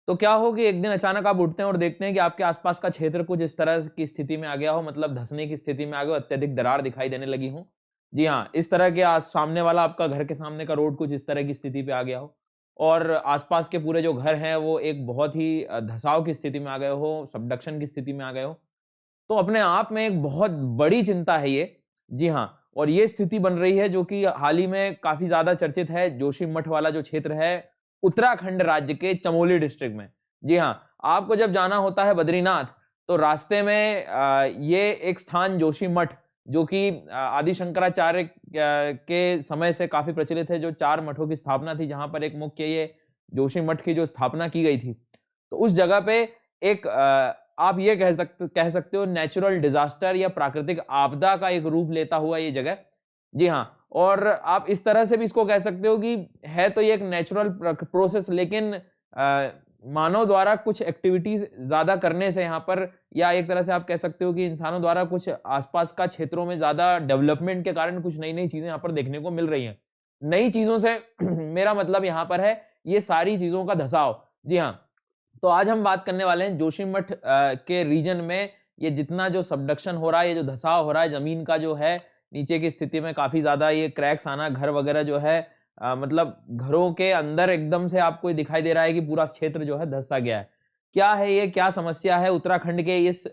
तो क्या हो कि एक दिन अचानक आप उठते हैं और देखते हैं कि आपके आसपास का क्षेत्र कुछ इस तरह की स्थिति में आ गया हो, मतलब धंसने की स्थिति में आ गया हो, अत्यधिक दरार दिखाई देने लगी हो। जी हाँ, इस तरह के सामने वाला आपका घर के सामने का रोड कुछ इस तरह की स्थिति पे आ गया हो और आसपास के पूरे जो घर हैं वो एक बहुत ही धसाव की स्थिति में आ गए हो, सबडक्शन की स्थिति में आ गए हो। तो अपने आप में एक बहुत बड़ी चिंता है ये। जी हाँ, और ये स्थिति बन रही है जो कि हाल ही में काफ़ी ज़्यादा चर्चित है, जोशीमठ वाला जो क्षेत्र है, उत्तराखंड राज्य के चमोली डिस्ट्रिक्ट में। जी हाँ, आपको जब जाना होता है बद्रीनाथ, तो रास्ते में ये एक स्थान जोशीमठ जो कि आदि शंकराचार्य के समय से काफ़ी प्रचलित है, जो 4 मठों की स्थापना थी, जहाँ पर एक मुख्य ये जोशीमठ की जो स्थापना की गई थी। तो उस जगह पे एक आप ये कह सकते हो नेचुरल डिजास्टर या प्राकृतिक आपदा का एक रूप लेता हुआ ये जगह। जी हाँ, और आप इस तरह से भी इसको कह सकते हो कि है तो ये एक नेचुरल प्रोसेस, लेकिन मानव द्वारा कुछ एक्टिविटीज ज्यादा करने से यहाँ पर, या एक तरह से आप कह सकते हो कि इंसानों द्वारा कुछ आसपास का क्षेत्रों में ज्यादा डेवलपमेंट के कारण कुछ नई नई चीजें यहाँ पर देखने को मिल रही हैं। नई चीजों से मेरा मतलब यहाँ पर है ये सारी चीजों का धसाव। जी हाँ, तो आज हम बात करने वाले हैं जोशीमठ के रीजन में ये जितना जो सबडक्शन हो रहा है, ये जो धसाव हो रहा है जमीन का, जो है नीचे की स्थिति में काफी ज्यादा ये क्रैक्स आना, घर वगैरह जो है मतलब घरों के अंदर एकदम से आपको दिखाई दे रहा है कि पूरा क्षेत्र जो है धंसा गया है। क्या है ये, क्या समस्या है उत्तराखंड के इस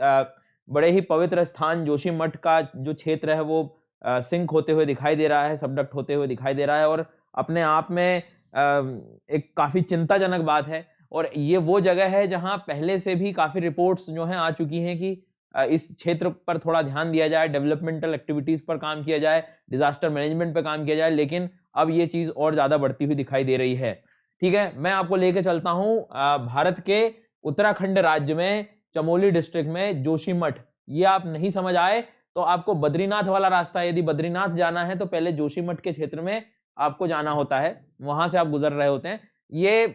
बड़े ही पवित्र स्थान जोशीमठ का जो क्षेत्र है वो सिंक होते हुए दिखाई दे रहा है, सबडक्ट होते हुए दिखाई दे रहा है, और अपने आप में एक काफी चिंताजनक बात है। और ये वो जगह है जहां पहले से भी काफी रिपोर्ट्स जो हैं आ चुकी हैं कि इस क्षेत्र पर थोड़ा ध्यान दिया जाए, डेवलपमेंटल एक्टिविटीज पर काम किया जाए, डिजास्टर मैनेजमेंट पर काम किया जाए, लेकिन अब ये चीज और ज्यादा बढ़ती हुई दिखाई दे रही है। ठीक है, मैं आपको लेके चलता हूं भारत के उत्तराखंड राज्य में चमोली डिस्ट्रिक्ट में जोशीमठ। ये आप नहीं समझ आए तो आपको बद्रीनाथ वाला रास्ता, यदि बद्रीनाथ जाना है तो पहले जोशीमठ के क्षेत्र में आपको जाना होता है, वहां से आप गुजर रहे होते हैं। ये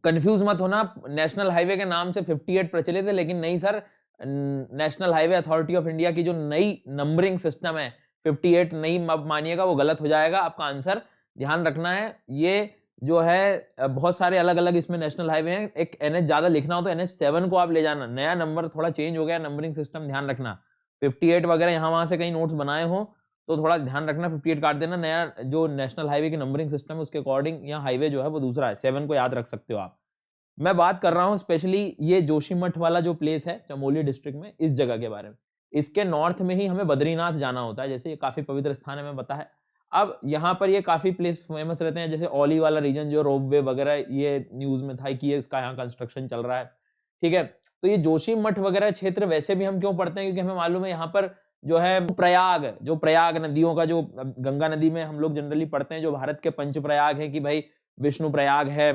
कंफ्यूज मत होना, नेशनल हाईवे के नाम से 58 प्रचलित है, लेकिन नहीं sir, national highway authority of India की जो नई नंबरिंग सिस्टम है 58 नहीं मानिएगा, वो गलत हो जाएगा आपका आंसर। ध्यान रखना है ये जो है बहुत सारे अलग अलग इसमें नेशनल हाईवे हैं। एक NH ज्यादा लिखना हो तो NH7 को आप ले जाना, नया नंबर थोड़ा चेंज हो गया नंबरिंग सिस्टम, ध्यान रखना। 58 वगैरह यहाँ वहां से कहीं नोट्स बनाए हो तो थोड़ा ध्यान रखना, 58 काट देना। नया जो नेशनल हाईवे की नंबरिंग सिस्टम है उसके अकॉर्डिंग यहाँ हाईवे जो है वो दूसरा है, 7 को याद रख सकते हो आप। मैं बात कर रहा हूँ स्पेशली ये जोशीमठ वाला जो प्लेस है चमोली डिस्ट्रिक्ट में, इस जगह के बारे में। इसके नॉर्थ में ही हमें बद्रीनाथ जाना होता है, जैसे ये काफी पवित्र स्थान है, मैं पता है। अब यहाँ पर ये काफी प्लेस फेमस रहते हैं, जैसे ओली वाला रीजन जो रोपवे वगैरह ये न्यूज में था कि ये इसका यहाँ कंस्ट्रक्शन चल रहा है। ठीक है, तो ये जोशीमठ वगैरह क्षेत्र वैसे भी हम क्यों पढ़ते हैं, क्योंकि हमें मालूम है यहाँ पर जो है प्रयाग, जो प्रयाग नदियों का, जो गंगा नदी में हम लोग जनरली पढ़ते हैं जो भारत के पंच प्रयाग है, कि भाई विष्णु प्रयाग है,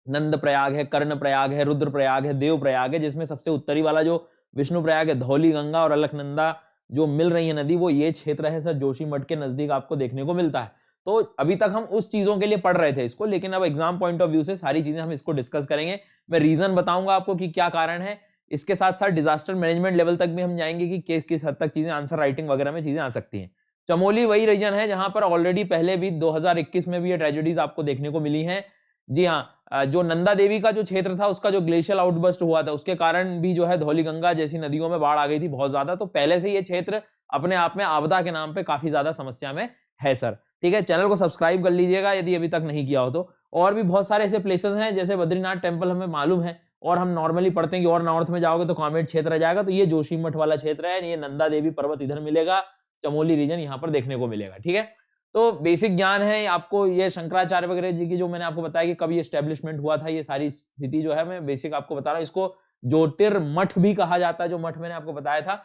नंद प्रयाग है, कर्ण प्रयाग है, रुद्र प्रयाग है, देव प्रयाग है, जिसमें सबसे उत्तरी वाला जो विष्णु प्रयाग है, धौली गंगा और अलकनंदा जो मिल रही है नदी, वो ये क्षेत्र है सर जोशीमठ के नजदीक आपको देखने को मिलता है। तो अभी तक हम उस चीजों के लिए पढ़ रहे थे इसको, लेकिन अब एग्जाम पॉइंट ऑफ व्यू से सारी चीजें हम इसको डिस्कस करेंगे। मैं रीजन बताऊंगा आपको कि क्या कारण है, इसके साथ साथ डिजास्टर मैनेजमेंट लेवल तक भी हम जाएंगे कि किस हद तक चीजें आंसर राइटिंग वगैरह में चीजें आ सकती हैं। चमोली वही रीजन है जहां पर ऑलरेडी पहले भी 2021 में भी ये ट्रेजेडीज आपको देखने को मिली हैं। जी हाँ, जो नंदा देवी का जो क्षेत्र था उसका जो ग्लेशियल आउटबर्स्ट हुआ था उसके कारण भी जो है धौली गंगा जैसी नदियों में बाढ़ आ गई थी बहुत ज्यादा। तो पहले से ये क्षेत्र अपने आप में आपदा के नाम पे काफी ज्यादा समस्या में है सर। ठीक है, चैनल को सब्सक्राइब कर लीजिएगा यदि अभी तक नहीं किया हो तो। और भी बहुत सारे ऐसे प्लेसेस हैं, जैसे बद्रीनाथ टेम्पल हमें मालूम है, और हम नॉर्मली पढ़ते हैं कि और नॉर्थ में जाओगे तो कामेट क्षेत्र आ जाएगा, तो ये जोशीमठ वाला क्षेत्र है, ये नंदा देवी पर्वत इधर मिलेगा, चमोली रीजन यहाँ पर देखने को मिलेगा। ठीक है, तो बेसिक ज्ञान है आपको, ये शंकराचार्य वगैरह जी की जो मैंने आपको बताया कि कब ये एस्टेब्लिशमेंट हुआ था, ये सारी स्थिति जो है मैं बेसिक आपको बता रहा हूँ। इसको ज्योतिर्मठ भी कहा जाता है, जो मठ मैंने आपको बताया था।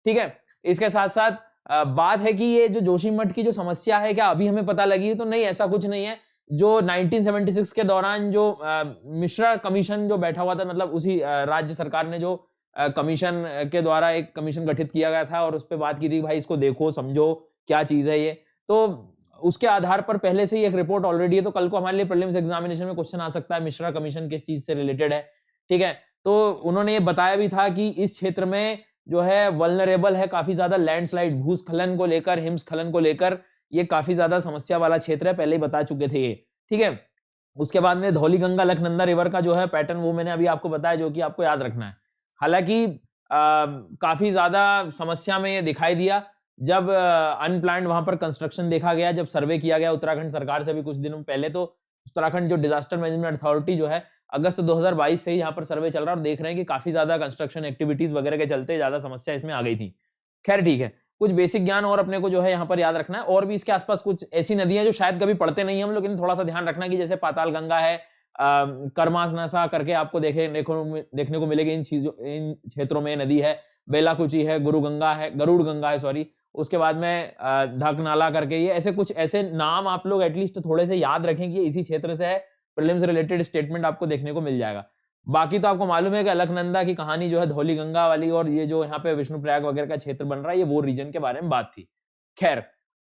ठीक है, इसके साथ साथ बात है कि ये जो जोशीमठ की जो समस्या है क्या अभी हमें पता लगी है, तो नहीं, ऐसा कुछ नहीं है। जो 1976 के दौरान जो मिश्रा कमीशन जो बैठा हुआ था, मतलब उसी राज्य सरकार ने जो कमीशन के द्वारा एक कमीशन गठित किया गया था और उस पर बात की थी भाई इसको देखो समझो क्या चीज है ये, तो उसके आधार पर पहले से ही एक रिपोर्ट ऑलरेडी है। तो कल को हमारे लिए प्रीलिम्स एग्जामिनेशन में क्वेश्चन आ सकता है मिश्रा कमीशन किस चीज से रिलेटेड है। ठीक है, तो उन्होंने ये बताया भी था कि इस क्षेत्र में जो है वल्नरेबल है काफी ज्यादा, लैंडस्लाइड भूस्खलन को लेकर, हिमस्खलन को लेकर ये काफी ज्यादा समस्या वाला क्षेत्र है, पहले ही बता चुके थे ये। ठीक है, उसके बाद में धौली गंगा अलकनंदा रिवर का जो है पैटर्न वो मैंने अभी आपको बताया, जो कि आपको याद रखना है। हालांकि काफी ज्यादा समस्या में ये दिखाई दिया जब अनप्लान्ड वहां पर कंस्ट्रक्शन देखा गया, जब सर्वे किया गया उत्तराखंड सरकार से भी कुछ दिनों पहले। तो उत्तराखंड जो डिजास्टर मैनेजमेंट अथॉरिटी जो है अगस्त 2022 से ही यहाँ पर सर्वे चल रहा है और देख रहे हैं कि काफी ज्यादा कंस्ट्रक्शन एक्टिविटीज वगैरह के चलते ज्यादा समस्या इसमें आ गई थी। खैर ठीक है, कुछ बेसिक ज्ञान और अपने को जो है यहाँ पर याद रखना है। और भी इसके आसपास कुछ ऐसी नदियां जो शायद कभी पढ़ते नहीं हम लोग, लेकिन थोड़ा सा ध्यान रखना कि जैसे पाताल गंगा है, कर्मासनासा करके आपको देखने को मिलेगी इन क्षेत्रों में नदी है, बेलाकुची है, गरुड़ गंगा है सॉरी, उसके बाद में धकनाला करके, ये ऐसे कुछ ऐसे नाम आप लोग एटलीस्ट थोड़े से याद रखें कि इसी क्षेत्र से है। प्रीलिम्स रिलेटेड स्टेटमेंट आपको देखने को मिल जाएगा। बाकी तो आपको मालूम है कि अलकनंदा की कहानी जो है धौली गंगा वाली, और ये जो यहाँ पे विष्णुप्रयाग वगैरह का क्षेत्र बन रहा है, ये वो रीजन के बारे में बात थी। खैर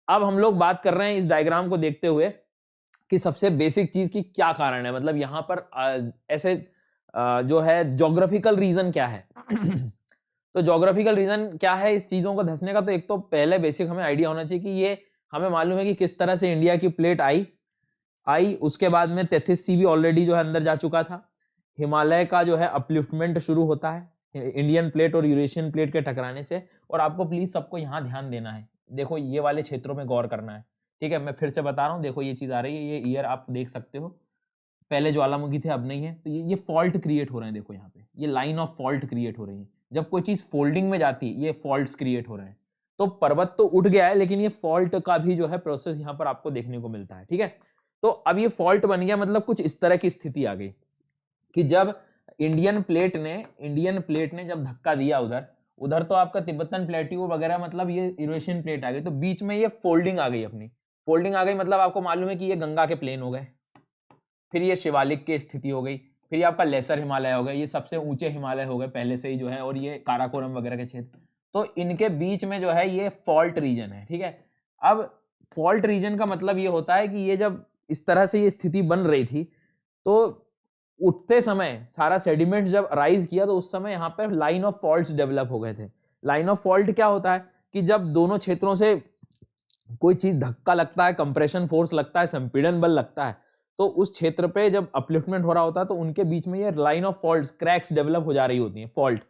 अब हम लोग बात कर रहे हैं इस डायग्राम को देखते हुए कि सबसे बेसिक चीज की क्या कारण है, मतलब यहाँ पर ऐसे जो है ज्योग्राफिकल रीजन क्या है। तो ज्योग्राफिकल रीजन क्या है इस चीजों को धंसने का, तो एक तो पहले बेसिक हमें आइडिया होना चाहिए कि ये हमें मालूम है कि किस तरह से इंडिया की प्लेट आई। उसके बाद में 33 सी भी ऑलरेडी जो है अंदर जा चुका था। हिमालय का जो है अपलिफ्टमेंट शुरू होता है इंडियन प्लेट और यूरेशियन प्लेट के टकराने से। और आपको प्लीज सबको यहाँ ध्यान देना है, देखो ये वाले क्षेत्रों में गौर करना है, ठीक है। मैं फिर से बता रहा हूँ, देखो ये चीज आ रही है, ये ईयर आप देख सकते हो, पहले ज्वालामुखी थे अब नहीं है। तो ये फॉल्ट क्रिएट हो रहे हैं, देखो यहाँ पे ये लाइन ऑफ फॉल्ट क्रिएट हो रही है। जब कोई चीज फोल्डिंग में जाती है ये फॉल्ट्स क्रिएट हो रहे हैं। तो पर्वत तो उठ गया है, लेकिन ये फॉल्ट का भी जो है प्रोसेस यहाँ पर आपको देखने को मिलता है, ठीक है। तो अब ये फॉल्ट बन गया, मतलब कुछ इस तरह की स्थिति आ गई कि जब इंडियन प्लेट ने जब धक्का दिया उधर तो आपका तिब्बतन प्लेट्यू वगैरह, मतलब ये यूरेशियन प्लेट आ गई, तो बीच में ये फोल्डिंग आ गई, अपनी फोल्डिंग आ गई। मतलब आपको मालूम है कि ये गंगा के प्लेन हो गए, फिर ये शिवालिक की स्थिति हो गई, फिर ये आपका लेसर हिमालय हो गए, ये सबसे ऊंचे हिमालय हो गए पहले से ही जो है, और ये काराकोरम वगैरह के क्षेत्र। तो इनके बीच में जो है ये फॉल्ट रीजन है, ठीक है। अब फॉल्ट रीजन का मतलब ये होता है कि ये जब इस तरह से ये स्थिति बन रही थी, तो उठते समय सारा सेडिमेंट जब राइज किया, तो उस समय यहाँ पर लाइन ऑफ फॉल्ट्स डेवलप हो गए थे। लाइन ऑफ फॉल्ट क्या होता है कि जब दोनों क्षेत्रों से कोई चीज धक्का लगता है, कंप्रेशन फोर्स लगता है, संपीड़न बल लगता है, तो उस क्षेत्र पे जब अपलिफ्टमेंट हो रहा होता है, तो उनके बीच में ये line of faults, cracks develop हो जा रही होती हैं। फॉल्ट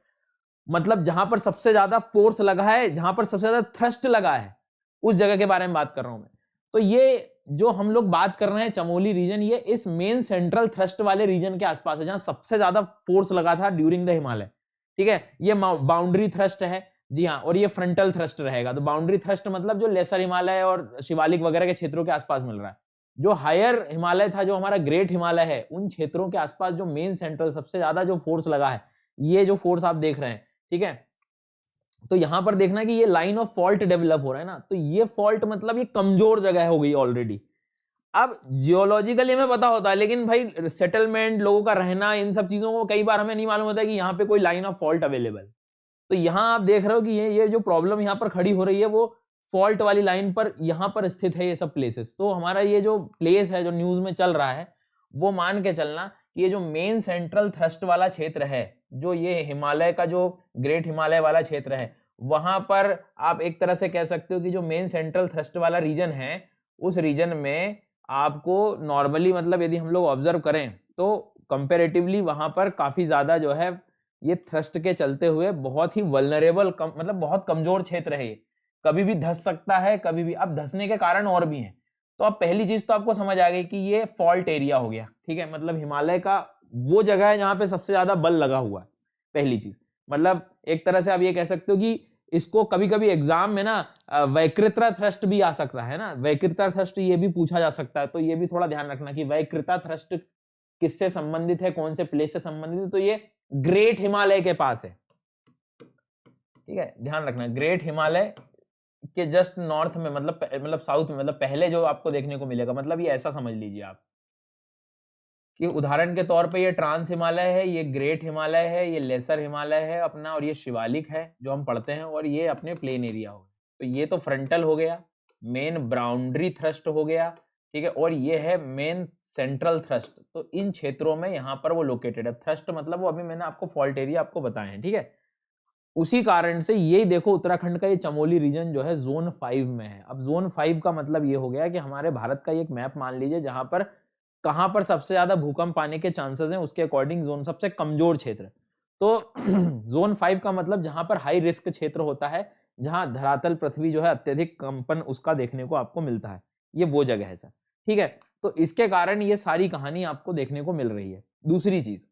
मतलब जहां पर सबसे ज्यादा फोर्स लगा है, जहां पर सबसे ज्यादा थ्रस्ट लगा है, उस जगह के बारे में बात कर रहा हूं मैं। तो ये जो हम लोग बात कर रहे हैं चमोली रीजन, ये इस मेन सेंट्रल थ्रस्ट वाले रीजन के आसपास है, जहां सबसे ज्यादा फोर्स लगा था ड्यूरिंग द हिमालय, ठीक है। ये बाउंड्री थ्रस्ट है, जी हाँ, और ये फ्रंटल थ्रस्ट रहेगा। तो बाउंड्री थ्रस्ट मतलब जो लेसर हिमालय और शिवालिक वगैरह के क्षेत्रों के आसपास मिल रहा है। जो हायर हिमालय था, जो हमारा ग्रेट हिमालय है, उन क्षेत्रों के आसपास जो मेन सेंट्रल सबसे ज्यादा जो फोर्स लगा है, ये जो फोर्स आप देख रहे हैं, ठीक है। तो यहां पर देखना कि ये लाइन ऑफ फॉल्ट डेवलप हो रहा है ना, तो ये फॉल्ट मतलब ये कमजोर जगह हो गई ऑलरेडी। अब जियोलॉजिकली हमें पता होता है, लेकिन भाई सेटलमेंट, लोगों का रहना, इन सब चीजों को कई बार हमें नहीं मालूम होता है कि यहाँ पे कोई लाइन ऑफ फॉल्ट अवेलेबल। तो यहाँ आप देख रहे हो कि ये जो प्रॉब्लम यहाँ पर खड़ी हो रही है, वो फॉल्ट वाली लाइन पर यहाँ पर स्थित है ये सब प्लेसेस। तो हमारा ये जो प्लेस है जो न्यूज में चल रहा है, वो मान के चलना कि ये जो मेन सेंट्रल थ्रस्ट वाला क्षेत्र है, जो ये हिमालय का जो ग्रेट हिमालय वाला क्षेत्र है, वहां पर आप एक तरह से कह सकते हो कि जो मेन सेंट्रल थ्रस्ट वाला रीजन है, उस रीजन में आपको नॉर्मली, मतलब यदि हम लोग ऑब्जर्व करें तो कंपेरेटिवली वहां पर काफी ज्यादा जो है ये थ्रस्ट के चलते हुए बहुत ही वल्नरेबल, मतलब बहुत कमजोर क्षेत्र है। ये कभी भी धस सकता है, कभी भी। अब धसने के कारण और भी हैं। तो अब पहली चीज तो आपको समझ आ गई कि ये फॉल्ट एरिया हो गया, ठीक है। मतलब हिमालय का वो जगह है जहां पे सबसे ज्यादा बल लगा हुआ है, पहली चीज। मतलब एक तरह से आप ये कह सकते हो कि इसको कभी कभी एग्जाम में ना वैकृता थ्रस्ट भी आ सकता है ना, वैकृता थ्रस्ट ये भी पूछा जा सकता है। तो ये भी थोड़ा ध्यान रखना कि वैकृता थ्रस्ट किससे संबंधित है, कौन से प्लेस से संबंधित है। तो ये ग्रेट हिमालय के पास है, ठीक है, ध्यान रखना। ग्रेट हिमालय के जस्ट नॉर्थ में, मतलब साउथ में, मतलब पहले जो आपको देखने को मिलेगा, मतलब ये ऐसा समझ लीजिए आप कि उदाहरण के तौर पे ये ट्रांस हिमालय है, ये ग्रेट हिमालय है, ये लेसर हिमालय है अपना, और ये शिवालिक है जो हम पढ़ते हैं, और ये अपने प्लेन एरिया हो गया। तो ये तो फ्रंटल हो गया, मेन बाउंड्री थ्रस्ट हो गया, ठीक है, और ये है मेन सेंट्रल थ्रस्ट। तो इन क्षेत्रों में यहाँ पर वो लोकेटेड है। थ्रस्ट मतलब वो अभी मैंने आपको फॉल्ट एरिया आपको बताए हैं, ठीक है। उसी कारण से ये देखो उत्तराखंड का ये चमोली रीजन जो है जोन 5 में है। अब जोन 5 का मतलब ये हो गया कि हमारे भारत का एक मैप मान लीजिए जहां पर कहां पर सबसे ज्यादा भूकंप आने के चांसेस हैं उसके अकॉर्डिंग जोन सबसे कमजोर क्षेत्र। तो जोन 5 का मतलब जहां पर हाई रिस्क क्षेत्र होता है, जहां धरातल पृथ्वी जो है अत्यधिक कंपन उसका देखने को आपको मिलता है, ये वो जगह है सर। ठीक है, तो इसके कारण ये सारी कहानी आपको देखने को मिल रही है। दूसरी चीज,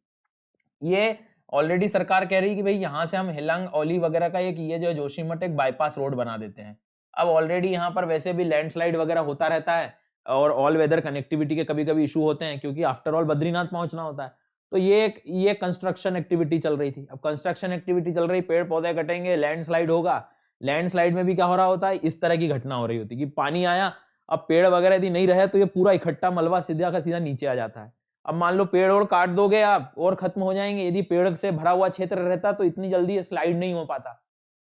ये ऑलरेडी सरकार कह रही है कि भाई यहां से हम हिलंग औली वगैरह का एक ये जो जोशीमठ एक बाईपास रोड बना देते हैं। अब ऑलरेडी यहाँ पर वैसे भी लैंडस्लाइड वगैरह होता रहता है और ऑल वेदर कनेक्टिविटी के कभी कभी इशू होते हैं, क्योंकि आफ्टर ऑल बद्रीनाथ पहुंचना होता है। तो ये कंस्ट्रक्शन एक्टिविटी चल रही थी। अब कंस्ट्रक्शन एक्टिविटी चल रही, पेड़ पौधे कटेंगे, लैंडस्लाइड होगा। लैंडस्लाइड में भी क्या हो रहा होता है, इस तरह की घटना हो रही होती है कि पानी आया, अब पेड़ वगैरह यदि नहीं रहे तो ये पूरा इकट्ठा मलबा सीधा का सीधा नीचे आ जाता है। अब मान लो पेड़ और काट दोगे आप और खत्म हो जाएंगे, यदि पेड़ से भरा हुआ क्षेत्र रहता तो इतनी जल्दी स्लाइड नहीं हो पाता।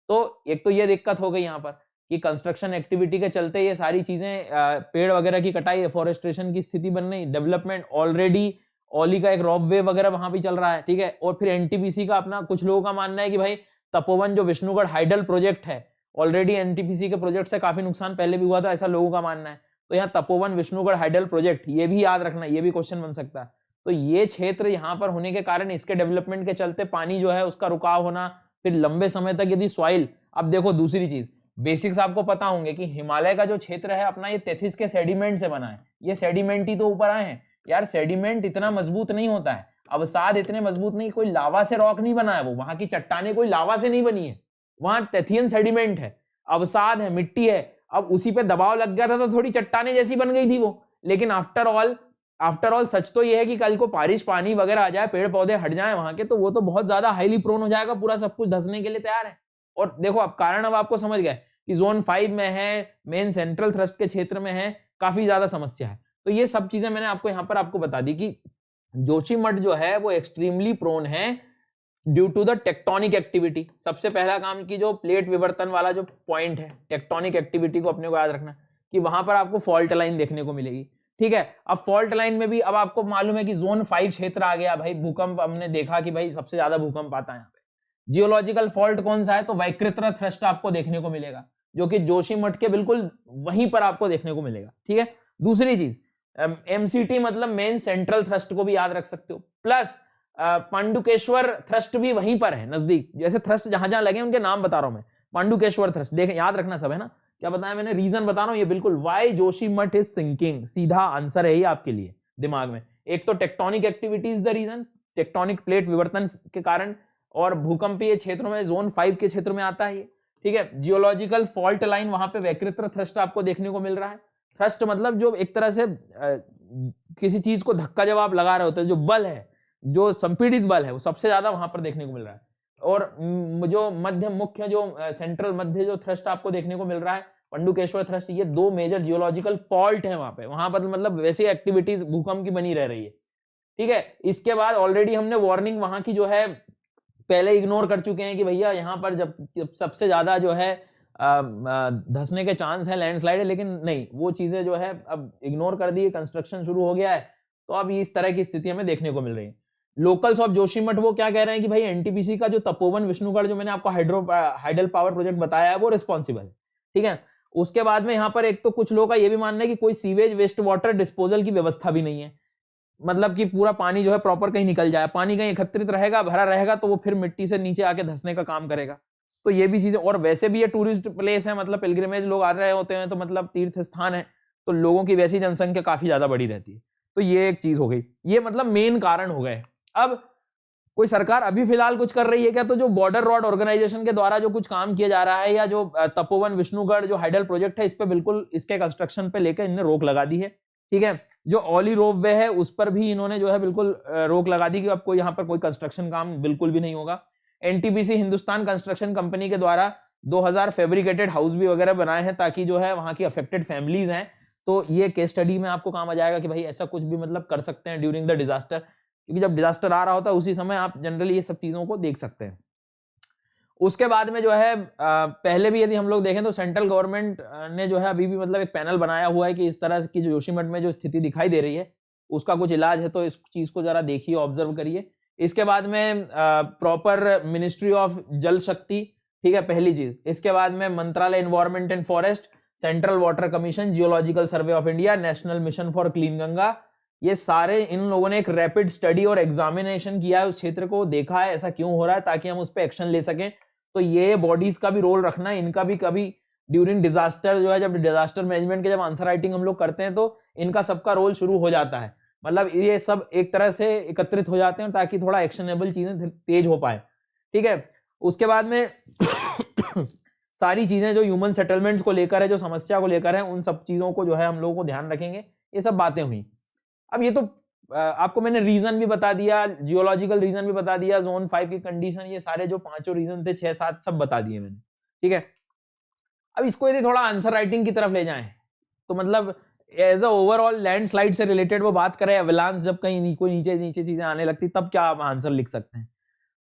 तो एक तो ये दिक्कत हो गई यहाँ पर कि कंस्ट्रक्शन एक्टिविटी के चलते ये सारी चीजें, पेड़ वगैरह की कटाई, एफोरेस्ट्रेशन की स्थिति बन रही, डेवलपमेंट ऑलरेडी ओली का एक रॉप वे वगैरह वहां भी चल रहा है। ठीक है, और फिर एनटीपीसी का अपना, कुछ लोगों का मानना है कि भाई तपोवन जो विष्णुगढ़ हाइडल प्रोजेक्ट है, ऑलरेडी एनटीपीसी के प्रोजेक्ट से काफी नुकसान पहले भी हुआ था, ऐसा लोगों का मानना है। तो यहाँ तपोवन विष्णुगढ़ हाइडल प्रोजेक्ट, ये भी याद रखना, ये भी क्वेश्चन बन सकता है। तो ये क्षेत्र यहाँ पर होने के कारण इसके डेवलपमेंट के चलते पानी जो है उसका रुकाव होना, फिर लंबे समय तक यदि सॉइल, अब देखो दूसरी चीज, बेसिक्स आपको पता होंगे कि हिमालय का जो क्षेत्र है अपना, ये तेथिस के सेडिमेंट से बना है। ये सेडिमेंट ही तो ऊपर आए हैं यार। सेडिमेंट इतना मजबूत नहीं होता है, अवसाद इतने मजबूत नहीं, कोई लावा से रॉक नहीं बना है वो, वहां की चट्टाने कोई लावा से नहीं बनी है, वहां टेथियन सेडिमेंट है, अवसाद है, मिट्टी है। अब उसी पे दबाव लग गया था तो थोड़ी चट्टाने जैसी बन गई थी वो। लेकिन आफ्टर ऑल सच तो ये है कि कल को बारिश पानी वगैरह आ जाए, पेड़ पौधे हट जाए वहां के, तो वो तो बहुत ज्यादा हाईली प्रोन हो जाएगा, पूरा सब कुछ धंसने के लिए तैयार है। और देखो अब कारण अब आपको समझ गए कि जोन 5 में है, मेन सेंट्रल थ्रस्ट के क्षेत्र में है, काफी ज्यादा समस्या है। तो ये सब चीजें मैंने आपको यहाँ पर आपको बता दी कि जोशीमठ जो है वो एक्सट्रीमली प्रोन है due to the tectonic activity. सबसे पहला काम की जो प्लेट विवर्तन वाला जो पॉइंट है, टेक्टोनिक एक्टिविटी को अपने को याद रखना कि वहां पर आपको फॉल्ट लाइन देखने को मिलेगी। ठीक है, अब फॉल्ट लाइन में भी अब आपको मालूम है कि जोन 5 क्षेत्र आ गया भाई, भूकंप हमने देखा कि भाई सबसे ज्यादा भूकंप आता है यहाँ पे। जियोलॉजिकल फॉल्ट कौन सा है, तो वैकृत्र थ्रस्ट आपको देखने को मिलेगा, जो कि जोशीमठ के बिल्कुल वहीं पर आपको देखने को मिलेगा। ठीक है, दूसरी चीज एमसीटी मतलब मेन सेंट्रल थ्रस्ट को भी याद रख सकते हो, प्लस पांडुकेश्वर थ्रस्ट भी वहीं पर है नजदीक। जैसे थ्रस्ट जहां जहां लगे उनके नाम बता रहा हूं मैं, पांडुकेश्वर थ्रस्ट देख याद रखना सब, है ना। क्या बताया मैंने, रीजन बता रहा हूं ये बिल्कुल, वाई जोशीमठ इज सिंकिंग, सीधा आंसर है ये आपके लिए दिमाग में। एक तो tectonic activity is the reason, tectonic plate विवर्तन के कारण, और भूकंपीय क्षेत्रों में जोन 5 के क्षेत्र में आता है ये। ठीक है, जियोलॉजिकल फॉल्ट लाइन वहां पे वैकृत्र थ्रस्ट आपको देखने को मिल रहा है। थ्रस्ट मतलब जो एक तरह से किसी चीज को धक्का जब आप लगा रहे होते हैं, जो बल है, जो संपीड़ित बल है, वो सबसे ज्यादा वहां पर देखने को मिल रहा है। और जो मध्य मुख्य जो सेंट्रल मध्य जो थ्रस्ट आपको देखने को मिल रहा है, पंडुकेश्वर थ्रस्ट, ये दो मेजर जियोलॉजिकल फॉल्ट है वहां पर मतलब वैसे एक्टिविटीज भूकंप की बनी रह रही है। ठीक है, इसके बाद ऑलरेडी हमने वार्निंग वहां की जो है पहले इग्नोर कर चुके हैं कि भैया यहाँ पर जब सबसे ज्यादा जो है धंसने के चांस है, लैंडस्लाइड है, लेकिन नहीं, वो चीजें जो है अब इग्नोर कर दी, कंस्ट्रक्शन शुरू हो गया है, तो अब इस तरह की स्थिति हमें देखने को मिल रही है। लोकल्स ऑफ जोशीमठ वो क्या कह रहे हैं कि भाई एनटीपीसी का जो तपोवन विष्णुगढ़ जो मैंने आपको हाइडल पावर प्रोजेक्ट बताया है वो रिस्पॉन्सिबल है। ठीक है, उसके बाद में यहाँ पर एक तो कुछ लोगों का ये भी मानना है कि कोई सीवेज वेस्ट वाटर डिस्पोजल की व्यवस्था भी नहीं है, मतलब कि पूरा पानी जो है प्रॉपर कहीं निकल जाए, पानी कहीं एकत्रित रहेगा, भरा रहेगा, तो वो फिर मिट्टी से नीचे आके धंसने का काम करेगा। तो ये भी चीजें, और वैसे भी ये टूरिस्ट प्लेस है, मतलब पिलग्रिमेज लोग आ रहे होते हैं, तो मतलब तीर्थ स्थान है, तो लोगों की वैसी जनसंख्या काफी ज्यादा बड़ी रहती है। तो ये एक चीज हो गई, ये मतलब मेन कारण हो गए। अब कोई सरकार अभी फिलहाल कुछ कर रही है क्या, तो जो बॉर्डर रोड ऑर्गेनाइजेशन के द्वारा जो कुछ काम किया जा रहा है, या जो तपोवन विष्णुगढ़ जो हाइडल प्रोजेक्ट है, इस पे बिल्कुल इसके कंस्ट्रक्शन पे लेकर इन्होंने रोक लगा दी है। ठीक है, जो ओली रोप वे है उस पर भी इन्होंने जो है बिल्कुल रोक लगा दी कि अब कोई यहाँ पर कोई कंस्ट्रक्शन काम बिल्कुल भी नहीं होगा। एनटीपीसी हिंदुस्तान कंस्ट्रक्शन कंपनी के द्वारा 2000 फैब्रिकेटेड हाउस भी वगैरह बनाए हैं, ताकि जो है वहां की अफेक्टेड फैमिलीज हैं, तो ये केस स्टडी में आपको काम आ जाएगा कि भाई ऐसा कुछ भी मतलब कर सकते हैं ड्यूरिंग द डिजास्टर, क्योंकि जब डिजास्टर आ रहा होता है उसी समय आप जनरली ये सब चीजों को देख सकते हैं। उसके बाद में जो है पहले भी यदि हम लोग देखें तो सेंट्रल गवर्नमेंट ने जो है अभी भी मतलब एक पैनल बनाया हुआ है कि इस तरह की जो जोशीमठ में जो स्थिति दिखाई दे रही है उसका कुछ इलाज है, तो इस चीज को जरा देखिए, ऑब्जर्व करिए। इसके बाद में प्रॉपर मिनिस्ट्री ऑफ जल शक्ति, ठीक है, पहली चीज। इसके बाद में मंत्रालय environment and forest, central water commission, geological survey of India, national mission for clean Ganga, ये सारे इन लोगों ने एक रैपिड स्टडी और एग्जामिनेशन किया है, उस क्षेत्र को देखा है ऐसा क्यों हो रहा है, ताकि हम उस पर एक्शन ले सकें। तो ये बॉडीज का भी रोल रखना है, इनका भी कभी ड्यूरिंग डिजास्टर जो है, जब डिजास्टर मैनेजमेंट के जब आंसर राइटिंग हम लोग करते हैं तो इनका सबका रोल शुरू हो जाता है। मतलब ये सब एक तरह से एकत्रित हो जाते हैं ताकि थोड़ा एक्शनेबल चीजें तेज हो पाए। ठीक है, उसके बाद में सारी चीजें जो ह्यूमन सेटलमेंट्स को लेकर है, जो समस्या को लेकर है, उन सब चीजों को जो है हम लोगों को ध्यान रखेंगे। ये सब बातें हुई। अब ये तो आपको मैंने रीजन भी बता दिया, जियोलॉजिकल रीजन भी बता दिया, जोन 5 की कंडीशन, ये सारे जो पांचों रीजन थे 6-7 सब बता दिए मैंने। ठीक है, अब इसको यदि थोड़ा आंसर राइटिंग की तरफ ले जाएं तो मतलब एज अ ओवरऑल लैंडस्लाइड से रिलेटेड वो बात करें, एवलांस जब कहीं कोई नीचे नीचे चीजें आने लगती तब क्या आप आंसर लिख सकते हैं।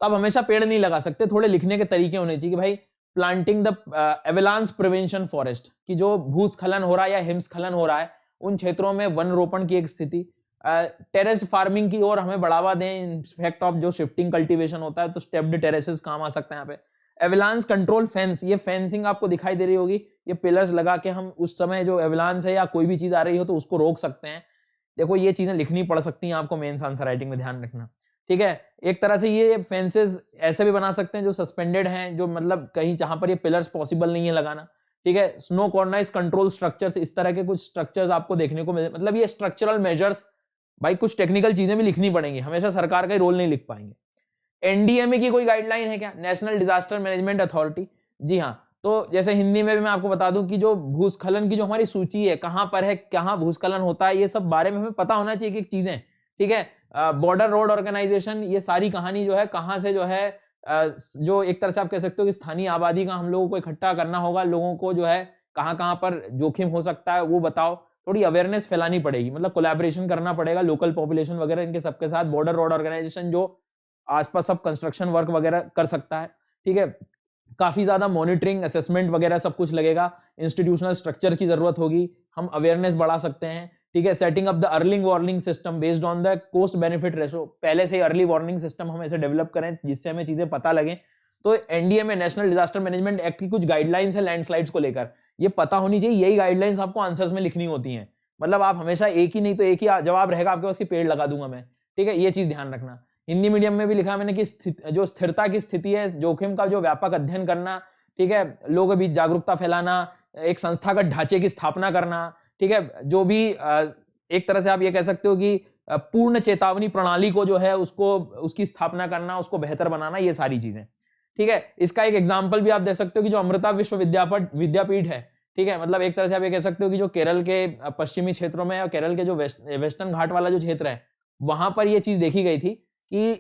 तो आप हमेशा पेड़ नहीं लगा सकते, थोड़े लिखने के तरीके होने चाहिए कि भाई planting the avalanche prevention forest, कि जो भूस्खलन हो रहा है या हिमस्खलन हो रहा है उन क्षेत्रों में वन रोपण की एक स्थिति। टेरेस्ड फार्मिंग की ओर हमें बढ़ावा दें, इनफैक्ट ऑफ जो शिफ्टिंग कल्टीवेशन होता है तो स्टेप्ड टेरेसेस काम आ सकते हैं यहाँ पे। एवलांस कंट्रोल फेंस, ये फेंसिंग आपको दिखाई दे रही होगी, ये पिलर्स लगा के हम उस समय जो एवलांस है या कोई भी चीज आ रही हो तो उसको रोक सकते हैं। देखो ये चीजें लिखनी पड़ सकती हैं आपको मेंस आंसर राइटिंग में, ध्यान रखना। ठीक है, एक तरह से ये फेंसेस ऐसे भी बना सकते हैं जो सस्पेंडेड हैं, जो मतलब कहीं जहां पर ये पिलर्स पॉसिबल नहीं है लगाना। ठीक है, स्नो कॉर्नाइज कंट्रोल स्ट्रक्चर्स, इस तरह के कुछ स्ट्रक्चर्स आपको देखने को मिले। मतलब ये स्ट्रक्चरल मेजर्स, भाई कुछ टेक्निकल चीजें भी लिखनी पड़ेंगी, हमेशा सरकार का ही रोल नहीं लिख पाएंगे। एनडीएमए की कोई गाइडलाइन है क्या, नेशनल डिजास्टर मैनेजमेंट अथॉरिटी? जी हाँ, तो जैसे हिंदी में भी मैं आपको बता दूं कि जो भूस्खलन की जो हमारी सूची है, कहां पर है, कहां भूस्खलन होता है, ये सब बारे में हमें पता होना चाहिए कि चीजें। ठीक है, बॉर्डर रोड ऑर्गेनाइजेशन, ये सारी कहानी जो है कहां से जो है जो एक तरह से आप कह सकते हो कि स्थानीय आबादी का हम लोगों को इकट्ठा करना होगा, लोगों को जो है कहां कहां पर जोखिम हो सकता है वो बताओ। थोड़ी अवेयरनेस फैलानी पड़ेगी, मतलब कोलैबोरेशन करना पड़ेगा लोकल पॉपुलेशन वगैरह इनके सबके साथ। बॉर्डर रोड ऑर्गेनाइजेशन जो आसपास सब कंस्ट्रक्शन वर्क वगैरह कर सकता है। ठीक है, काफी ज्यादा मॉनिटरिंग असेसमेंट वगैरह सब कुछ लगेगा, इंस्टीट्यूशनल स्ट्रक्चर की जरूरत होगी, हम अवेयरनेस बढ़ा सकते हैं। ठीक है, setting up the early warning system based on the cost benefit ratio, पहले से अर्ली वार्निंग सिस्टम हम ऐसे डेवलप करें जिससे हमें चीजें पता लगे। तो NDMA national disaster management act की कुछ गाइडलाइंस है लैंडस्लाइड्स को लेकर, ये पता होनी चाहिए। यही गाइडलाइंस आपको आंसर्स में लिखनी होती हैं, मतलब आप हमेशा एक ही नहीं तो एक ही जवाब रहेगा आपके पास कि पेड़ लगा दूंगा मैं। ठीक है, ये चीज ध्यान रखना। हिंदी मीडियम में भी लिखा मैंने कि जो स्थिरता की स्थिति है, जोखिम का जो व्यापक अध्ययन करना, ठीक है, लोगों के बीच जागरूकता फैलाना, एक संस्थागत ढांचे की स्थापना करना। ठीक है, जो भी एक तरह से आप ये कह सकते हो कि पूर्ण चेतावनी प्रणाली को जो है उसको उसकी स्थापना करना, उसको बेहतर बनाना, ये सारी चीजें। ठीक है, इसका एक एग्जाम्पल भी आप दे सकते हो कि जो अमृता विश्व विद्यापीठ है, ठीक है, मतलब एक तरह से आप ये कह सकते हो कि जो केरल के पश्चिमी क्षेत्रों में और केरल के जो वेस्टर्न घाट वाला जो क्षेत्र है वहां पर ये चीज देखी गई थी कि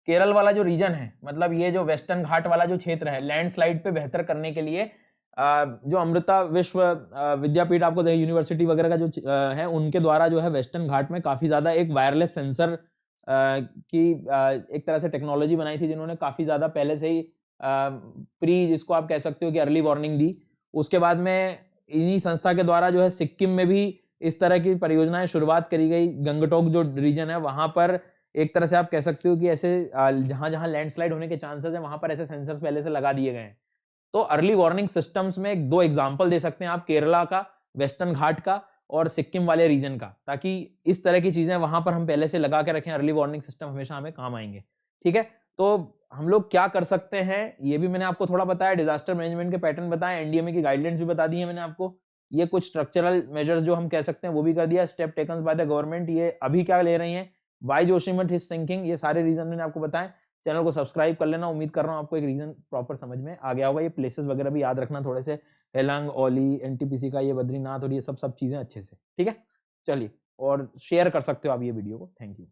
केरल वाला जो रीजन है, मतलब ये जो वेस्टर्न घाट वाला जो क्षेत्र है, लैंडस्लाइड पे बेहतर करने के लिए जो अमृता विश्व विद्यापीठ आपको यूनिवर्सिटी वगैरह का जो है उनके द्वारा जो है वेस्टर्न घाट में काफी ज्यादा एक वायरलेस सेंसर की एक तरह से टेक्नोलॉजी बनाई थी, जिन्होंने काफी ज्यादा पहले से ही प्री, जिसको आप कह सकते हो कि अर्ली वार्निंग दी। उसके बाद में इन्हीं संस्था के द्वारा जो है सिक्किम में भी इस तरह की परियोजनाएं शुरुआत करी गई। गंगटोक जो रीजन है वहां पर एक तरह से आप कह सकते हो कि ऐसे जहां जहां लैंडस्लाइड होने के चांसेस है वहां पर ऐसे सेंसर्स पहले से लगा दिए गए हैं। तो अर्ली वार्निंग सिस्टम्स में दो एग्जांपल दे सकते हैं आप, केरला का वेस्टर्न घाट का और सिक्किम वाले रीजन का, ताकि इस तरह की चीजें वहां पर हम पहले से लगा के रखें। अर्ली वार्निंग सिस्टम हमेशा हमें काम आएंगे। ठीक है, तो हम लोग क्या कर सकते हैं ये भी मैंने आपको थोड़ा बताया, डिजास्टर मैनेजमेंट के पैटर्न बताए, एनडीएमए की गाइडलाइंस भी बता दी है मैंने आपको। ये कुछ स्ट्रक्चरल मेजर्स जो हम कह सकते हैं वो भी कर दिया, step taken by the government, ये अभी क्या ले रही है, वाई जोशीमठ हिज थिंकिंग, ये सारे रीजन मैंने आपको बताए। चैनल को सब्सक्राइब कर लेना, उम्मीद कर रहा हूँ आपको एक रीजन प्रॉपर समझ में आ गया होगा। ये प्लेसेस वगैरह भी याद रखना थोड़े से, हेलंग, ओली, एनटीपीसी का ये बद्रीनाथ और ये सब चीजें अच्छे से। ठीक है, चलिए, और शेयर कर सकते हो आप ये वीडियो को। Thank you.